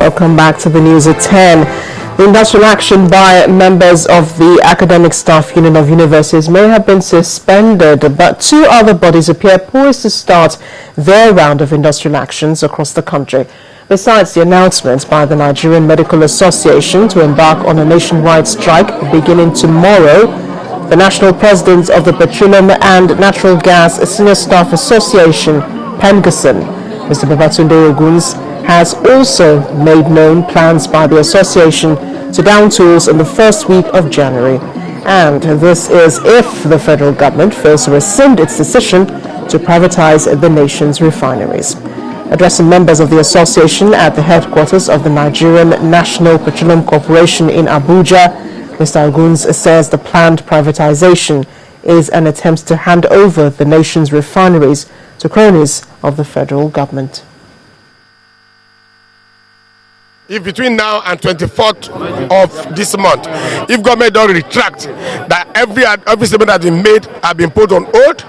Welcome back to the news at 10. The industrial action by members of the Academic Staff Union of Universities may have been suspended, but two other bodies appear poised to start their round of industrial actions across the country. Besides the announcement by the Nigerian Medical Association to embark on a nationwide strike beginning tomorrow, the national president of the Petroleum and Natural Gas Senior Staff Association, PEMGASN, Mr. Babatunde Oguns, has also made known plans by the association to down tools in the first week of January. And this is if the federal government fails to rescind its decision to privatize the nation's refineries. Addressing members of the association at the headquarters of the Nigerian National Petroleum Corporation in Abuja, Mr. Oguns says the planned privatization is an attempt to hand over the nation's refineries to cronies of the federal government. If between now and 24th of this month, if government don't retract that every statement that has been made have been put on hold,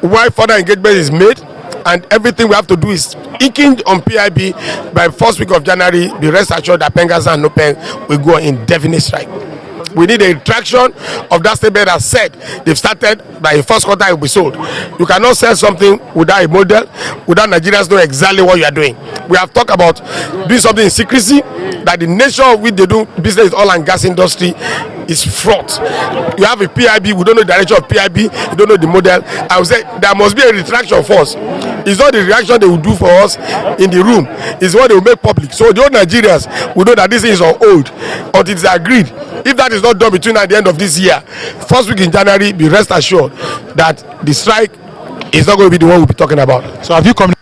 while further engagement is made, and everything we have to do is inking on PIB by first week of January, be rest assured that PEMGASN and NOPEN will go on indefinite strike. We need a retraction of that statement that said they've started by the first quarter it will be sold. You cannot sell something without a model, without Nigerians know exactly what you are doing. We have talked about doing something in secrecy, that the nature of which they do business with oil and gas industry is fraught. You have a PIB, we don't know the direction of PIB, you don't know the model. I would say there must be a retraction first. It's not the reaction they will do for us in the room, it's what they will make public. So the old Nigerians will know that this thing is on hold until it's agreed. If that is not done between now and the end of this year, first week in January, be rest assured that the strike is not going to be the one we'll be talking about. So have you come?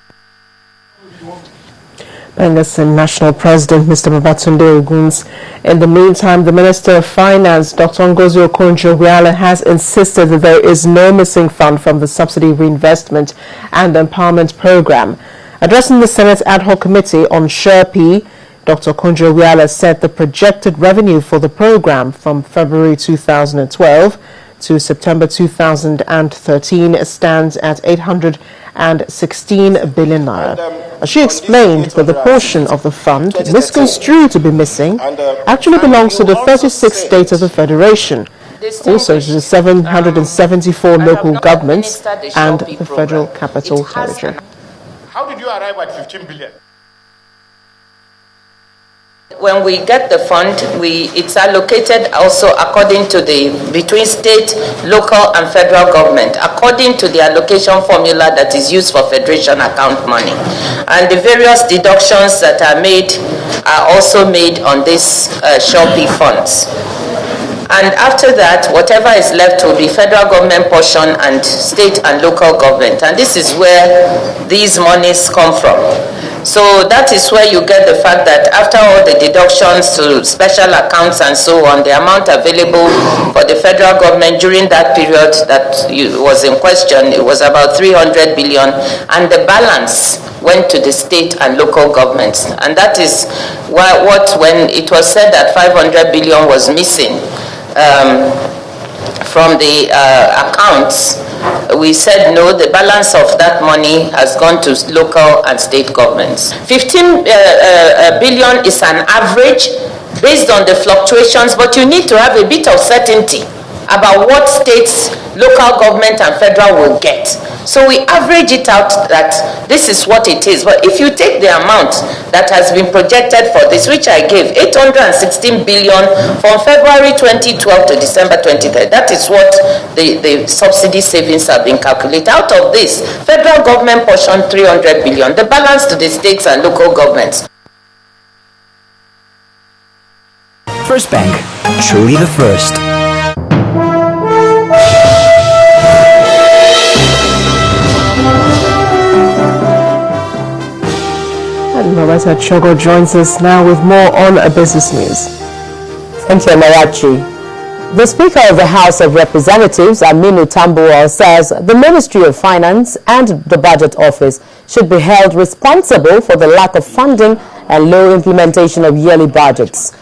PEMGASN National President Mr. Babatunde Oguns. In the meantime, the Minister of Finance, Dr. Ngozi Okonjo-Iweala, has insisted that there is no missing fund from the Subsidy Reinvestment and Empowerment Program. Addressing the Senate Ad Hoc Committee on SHRP, Dr. Okonjo-Iweala said the projected revenue for the program from February 2012 to September 2013 stands at 816 billion naira. She explained that the portion of the fund misconstrued to be missing actually belongs to the 36 states of the Federation, also to the 774 local governments and the Federal Capital Territory. How did you arrive at 15 billion? When we get the fund, it's allocated also according to between state, local and federal government, according to the allocation formula that is used for federation account money. And the various deductions that are made are also made on this SHRP funds. And after that, whatever is left will be federal government portion and state and local government. And this is where these monies come from. So that is where you get the fact that after all the deductions to special accounts and so on, the amount available for the federal government during that period that was in question, it was about 300 billion, and the balance went to the state and local governments. And that is when it was said that 500 billion was missing from the accounts, we said no, the balance of that money has gone to local and state governments. 15 billion is an average based on the fluctuations, but you need to have a bit of certainty about what states, local government and federal will get. So we average it out that this is what it is. But if you take the amount that has been projected for this, which I gave, 816 billion from February 2012 to December 2013, that is what the subsidy savings have been calculated. Out of this, federal government portion 300 billion, the balance to the states and local governments. First Bank, truly the first. Loretta Chogo joins us now with more on business news. Thank you, Marachi. The Speaker of the House of Representatives, Aminu Tambuwal, says the Ministry of Finance and the Budget Office should be held responsible for the lack of funding and low implementation of yearly budgets.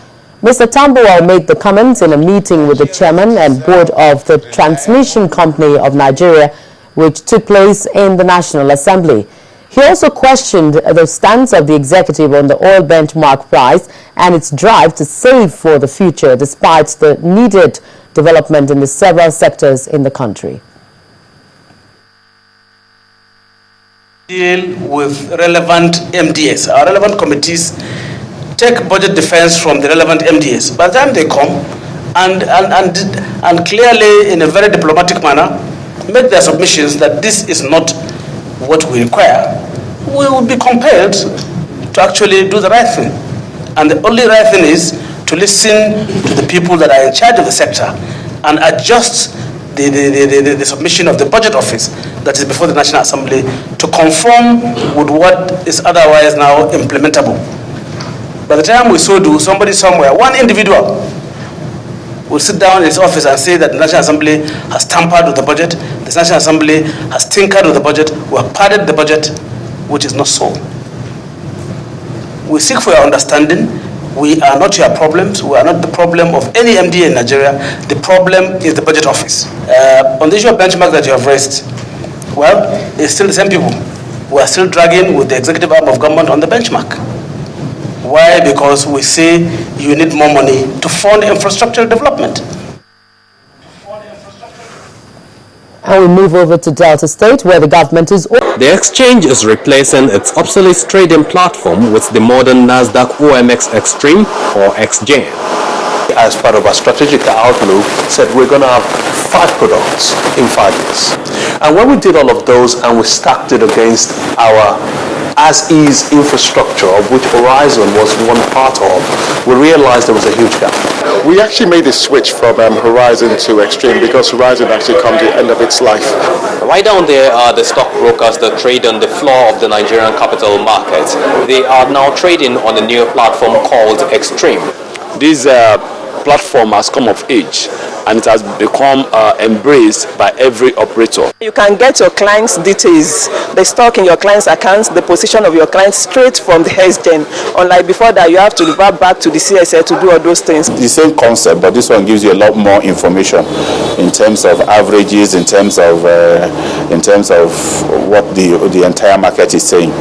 Mr. Tambuwal made the comments in a meeting with the chairman and board of the Transmission Company of Nigeria, which took place in the National Assembly. He also questioned the stance of the executive on the oil benchmark price and its drive to save for the future despite the needed development in the several sectors in the country. Deal with relevant MDAs. Our relevant committees take budget defense from the relevant MDAs. By the time they come and clearly in a very diplomatic manner make their submissions that this is not what we require, we will be compelled to actually do the right thing. And the only right thing is to listen to the people that are in charge of the sector and adjust the submission of the budget office that is before the National Assembly to conform with what is otherwise now implementable. By the time we so do, somebody somewhere, one individual, will sit down in his office and say that the National Assembly has tampered with the budget, the National Assembly has tinkered with the budget, we have padded the budget, which is not so. We seek for your understanding. We are not your problems. We are not the problem of any MDA in Nigeria. The problem is the budget office. On the issue of benchmark that you have raised, well, it's still the same people. We are still dragging with the executive arm of government on the benchmark. Why? Because we say you need more money to fund infrastructure development. And we move over to Delta State, where the government is... The exchange is replacing its obsolete trading platform with the modern Nasdaq OMX Extreme or XGen. As part of our strategic outlook, said we're going to have 5 products in 5 years. And when we did all of those and we stacked it against our as-is infrastructure, of which Horizon was one part of, we realized there was a huge gap. We actually made a switch from Horizon to Extreme because Horizon actually come to the end of its life. Right down there are the stockbrokers that trade on the floor of the Nigerian capital market. They are now trading on a new platform called Extreme. This platform has come of age and it has become embraced by every operator. You can get your client's details, the stock in your client's accounts, the position of your client straight from the XGen. Unlike before that, you have to revert back to the CSL to do all those things. The same concept, but this one gives you a lot more information in terms of averages, in terms of what the entire market is saying.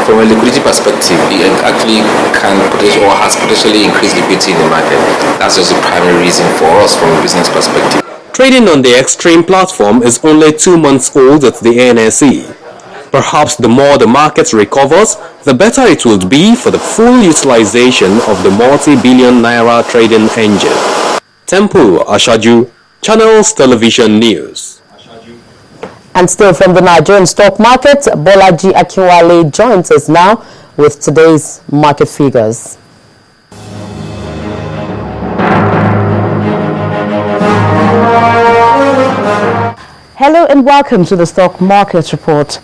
From a liquidity perspective, it actually can potentially or has potentially increased liquidity in the market. That's just the primary reason for us from a business perspective. Trading on the Extreme platform is only 2 months old at the NSE. Perhaps the more the market recovers, the better it will be for the full utilization of the multi-billion naira trading engine. Temple Ashaju, Channels Television News. And still from the Nigerian stock market, Bolaji Akinwale joins us now with today's market figures. Hello and welcome to the Stock Market Report.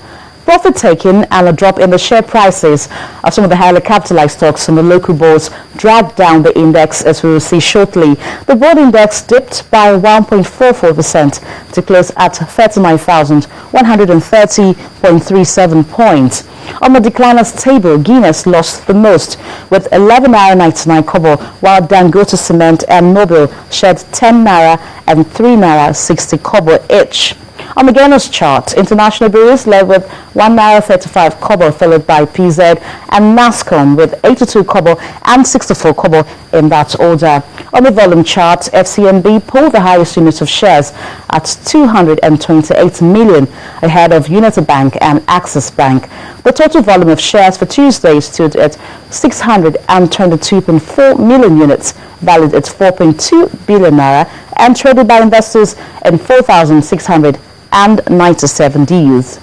Profit taking and a drop in the share prices of some of the highly capitalized stocks on the local bourse dragged down the index, as we will see shortly. The board index dipped by 1.44% to close at 39,130.37 points. On the decliners table, Guinness lost the most with 11 naira 99 kobo, while Dangote Cement and Noble shed 10 naira and 3 naira 60 kobo each. On the gainers chart, international breweries led with 1 naira 35 kobo, followed by PZ and Nascom with 82 kobo and 64 kobo in that order. On the volume chart, FCMB pulled the highest units of shares at 228 million, ahead of Unity Bank and Axis Bank. The total volume of shares for Tuesday stood at 622.4 million units, valued at 4.2 billion naira, and traded by investors in 4,697 deals.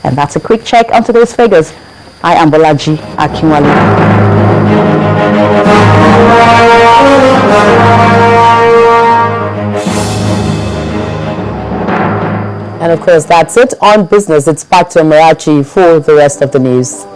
And that's a quick check on today's figures. I am Bolaji Akinwale. And of course, that's it on business. It's back to Amarachi for the rest of the news.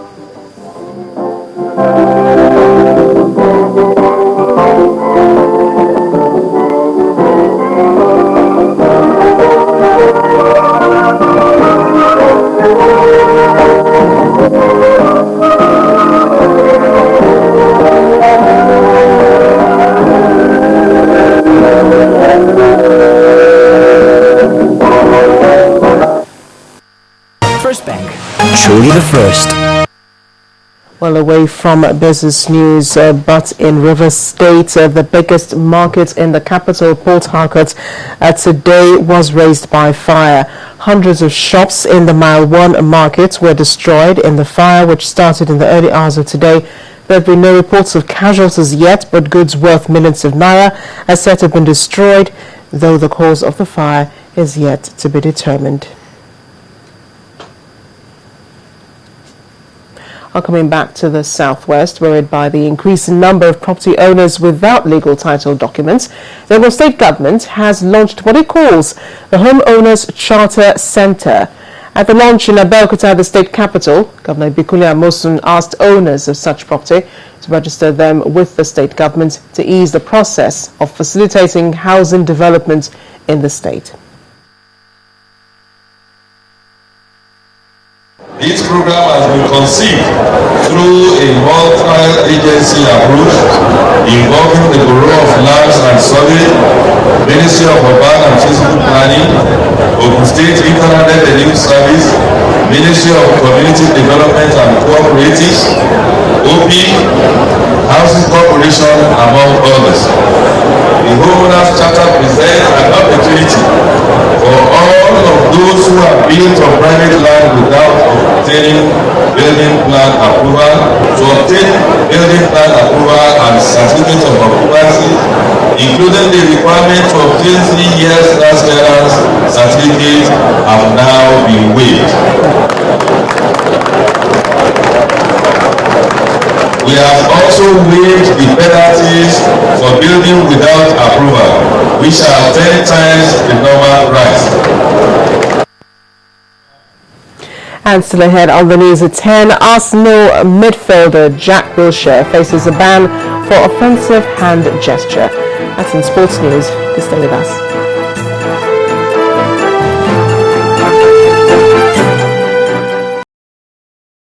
First Bank, truly the first. Well, away from business news, but in Rivers State, the biggest market in the capital, Port Harcourt, today was razed by fire. Hundreds of shops in the Mile 1 market were destroyed in the fire, which started in the early hours of today. There have been no reports of casualties yet, but goods worth millions of naira are said to have been destroyed, though the cause of the fire is yet to be determined. Coming back to the southwest, worried by the increasing number of property owners without legal title documents, the Ogun State government has launched what it calls the Homeowners Charter Centre. At the launch in Abeokuta, the state capital, Governor Ibikunle Amosun asked owners of such property to register them with the state government to ease the process of facilitating housing development in the state. This program has been conceived through a multi-agency approach involving the Bureau of Lands and Survey, Ministry of Urban and Physical Planning, Ogun State Internal Revenue Service, Ministry of Community Development and Cooperatives, OP, Housing Corporation, among others. The Homeowners Charter presents an opportunity for all of those who have built on private land without obtaining building plan approval to obtain building plan approval and certificate of occupancy, including the requirement to obtain 3 years last clearance certificate, have now been waived. We have also waived the penalties for building without approval, which are 10 times the normal price. And still ahead on the news at 10, Arsenal midfielder Jack Wilshere faces a ban for offensive hand gesture. That's in sports news. Stay with us.